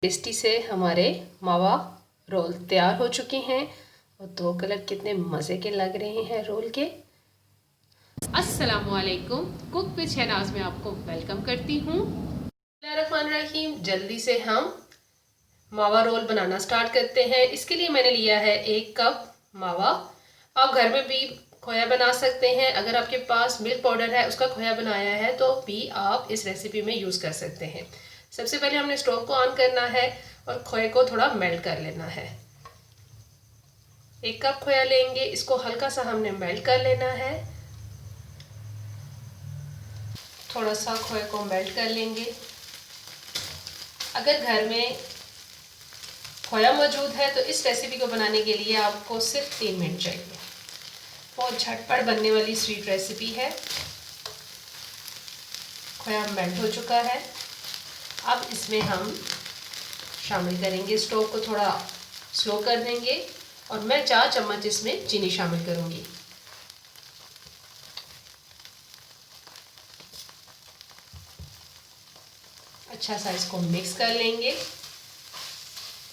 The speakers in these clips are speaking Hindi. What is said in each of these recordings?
टेस्टी से हमारे मावा रोल तैयार हो चुके हैं और दो कलर कितने मज़े के लग रहे हैं रोल के। अस्सलामुअलैकुम, कुक विद शहनाज में आपको वेलकम करती हूँ। बिस्मिल्लाहिर्रहमानिर्रहीम। जल्दी से हम मावा रोल बनाना स्टार्ट करते हैं। इसके लिए मैंने लिया है 1 कप मावा। आप घर में भी खोया बना सकते हैं। अगर आपके पास मिल्क पाउडर है, उसका खोया बनाया है, तो भी आप इस रेसिपी में यूज़ कर सकते हैं। सबसे पहले हमने स्टोव को ऑन करना है और खोए को थोड़ा मेल्ट कर लेना है। 1 कप खोया लेंगे, इसको हल्का सा हमने मेल्ट कर लेना है। थोड़ा सा खोए को मेल्ट कर लेंगे। अगर घर में खोया मौजूद है तो इस रेसिपी को बनाने के लिए आपको सिर्फ 3 मिनट चाहिए। बहुत झटपट बनने वाली स्वीट रेसिपी है। खोया मेल्ट हो चुका है। अब इसमें हम शामिल करेंगे, स्टोव को थोड़ा स्लो कर देंगे और मैं 4 चम्मच इसमें चीनी शामिल करूंगी। अच्छा सा इसको मिक्स कर लेंगे।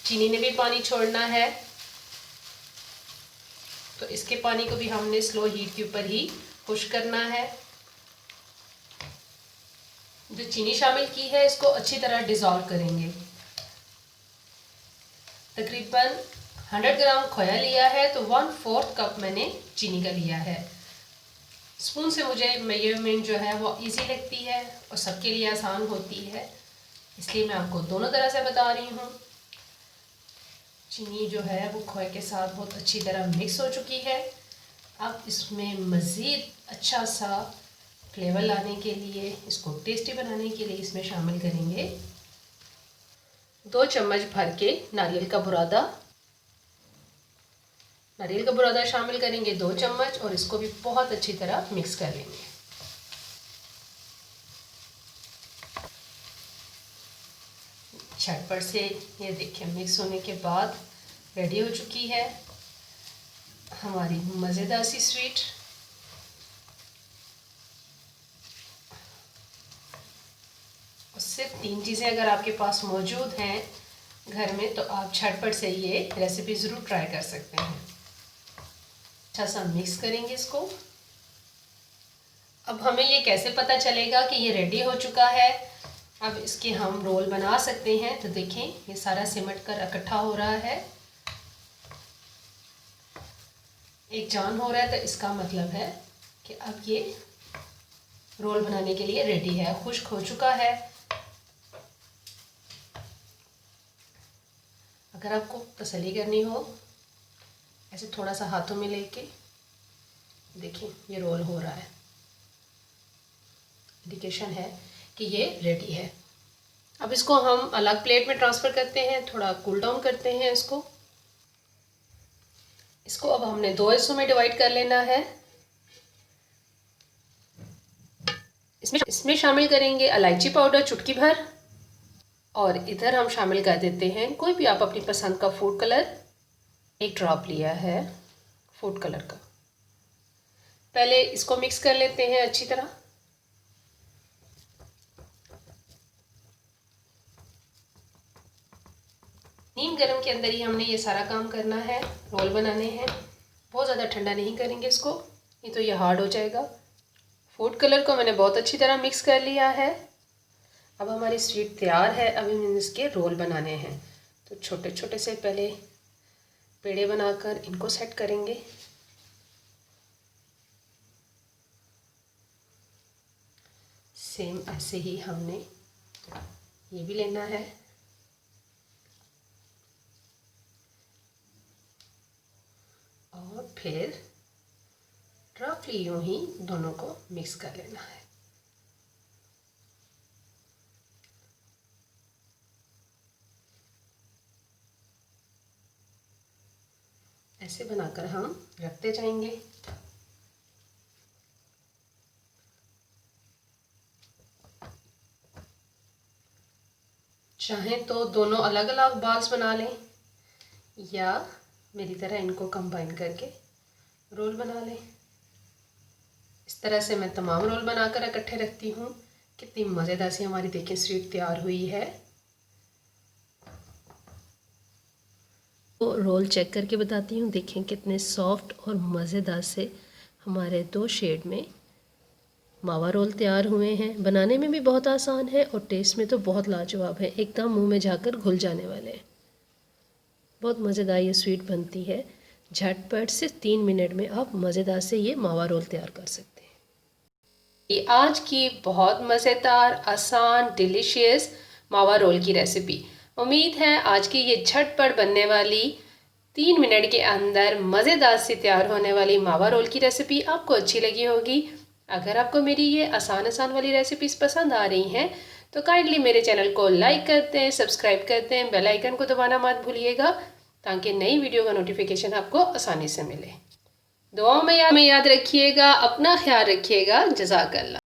चीनी ने भी पानी छोड़ना है, तो इसके पानी को भी हमने स्लो हीट के ऊपर ही खुश करना है। जो चीनी शामिल की है, इसको अच्छी तरह डिज़ोल्व करेंगे। तकरीबन 100 ग्राम खोया लिया है, तो 1/4 कप मैंने चीनी का लिया है। स्पून से मुझे मेजरमेंट जो है वो इजी लगती है और सबके लिए आसान होती है, इसलिए मैं आपको दोनों तरह से बता रही हूँ। चीनी जो है वो खोए के साथ बहुत अच्छी तरह मिक्स हो चुकी है। अब इसमें मज़ीद अच्छा सा फ्लेवर लाने के लिए, इसको टेस्टी बनाने के लिए इसमें शामिल करेंगे 2 चम्मच भर के नारियल का बुरादा। नारियल का बुरादा शामिल करेंगे 2 चम्मच और इसको भी बहुत अच्छी तरह मिक्स कर लेंगे। झटपट से ये देखिए मिक्स होने के बाद रेडी हो चुकी है हमारी मज़ेदार सी स्वीट। और सिर्फ 3 चीज़ें अगर आपके पास मौजूद हैं घर में, तो आप झटपट से ये रेसिपी ज़रूर ट्राई कर सकते हैं। अच्छा सा मिक्स करेंगे इसको। अब हमें ये कैसे पता चलेगा कि ये रेडी हो चुका है? अब इसके हम रोल बना सकते हैं। तो देखें, ये सारा सिमट कर इकट्ठा हो रहा है, एक जान हो रहा है, तो इसका मतलब है कि अब ये रोल बनाने के लिए रेडी है, खुश्क हो चुका है। अगर आपको तसल्ली करनी हो, ऐसे थोड़ा सा हाथों में लेके देखिए ये रोल हो रहा है, इंडिकेशन है कि ये रेडी है। अब इसको हम अलग प्लेट में ट्रांसफ़र करते हैं, थोड़ा कूल डाउन करते हैं इसको अब हमने 2 हिस्सों में डिवाइड कर लेना है। इसमें शामिल करेंगे इलायची पाउडर चुटकी भर, और इधर हम शामिल कर देते हैं कोई भी आप अपनी पसंद का फूड कलर। 1 ड्रॉप लिया है फूड कलर का। पहले इसको मिक्स कर लेते हैं अच्छी तरह। नीम गरम के अंदर ही हमने ये सारा काम करना है, रोल बनाने हैं। बहुत ज़्यादा ठंडा नहीं करेंगे इसको, नहीं तो ये हार्ड हो जाएगा। फूड कलर को मैंने बहुत अच्छी तरह मिक्स कर लिया है। अब हमारी स्वीट तैयार है। अब हम इसके रोल बनाने हैं। तो छोटे छोटे से पहले पेड़े बनाकर इनको सेट करेंगे। सेम ऐसे ही हमने ये भी लेना है। और फिर रफली यूं ही दोनों को मिक्स कर लेना है। ऐसे बनाकर हम रखते जाएंगे। चाहें तो दोनों अलग अलग बॉल्स बना लें, या मेरी तरह इनको कंबाइन करके रोल बना लें। इस तरह से मैं तमाम रोल बनाकर इकट्ठे रखती हूँ। कितनी मज़ेदार सी हमारी देखिए स्वीट तैयार हुई है। तो रोल चेक करके बताती हूँ। देखें कितने सॉफ्ट और मज़ेदार से हमारे 2 शेड में मावा रोल तैयार हुए हैं। बनाने में भी बहुत आसान है और टेस्ट में तो बहुत लाजवाब है, एकदम मुंह में जाकर घुल जाने वाले हैं। बहुत मज़ेदार ये स्वीट बनती है। झटपट से 3 मिनट में आप मज़ेदार से ये मावा रोल तैयार कर सकते हैं। ये आज की बहुत मज़ेदार, आसान, डिलीशियस मावा रोल की रेसिपी। उम्मीद है आज की ये झटपट बनने वाली 3 मिनट के अंदर मज़ेदार से तैयार होने वाली मावा रोल की रेसिपी आपको अच्छी लगी होगी। अगर आपको मेरी ये आसान वाली रेसिपीज़ पसंद आ रही हैं तो काइंडली मेरे चैनल को लाइक करते हैं, सब्सक्राइब करते हैं, बेल आइकन को दबाना मत भूलिएगा ताकि नई वीडियो का नोटिफिकेशन आपको आसानी से मिले। दुआओं में याद रखिएगा, अपना ख्याल रखिएगा। जज़ाकल्लाह।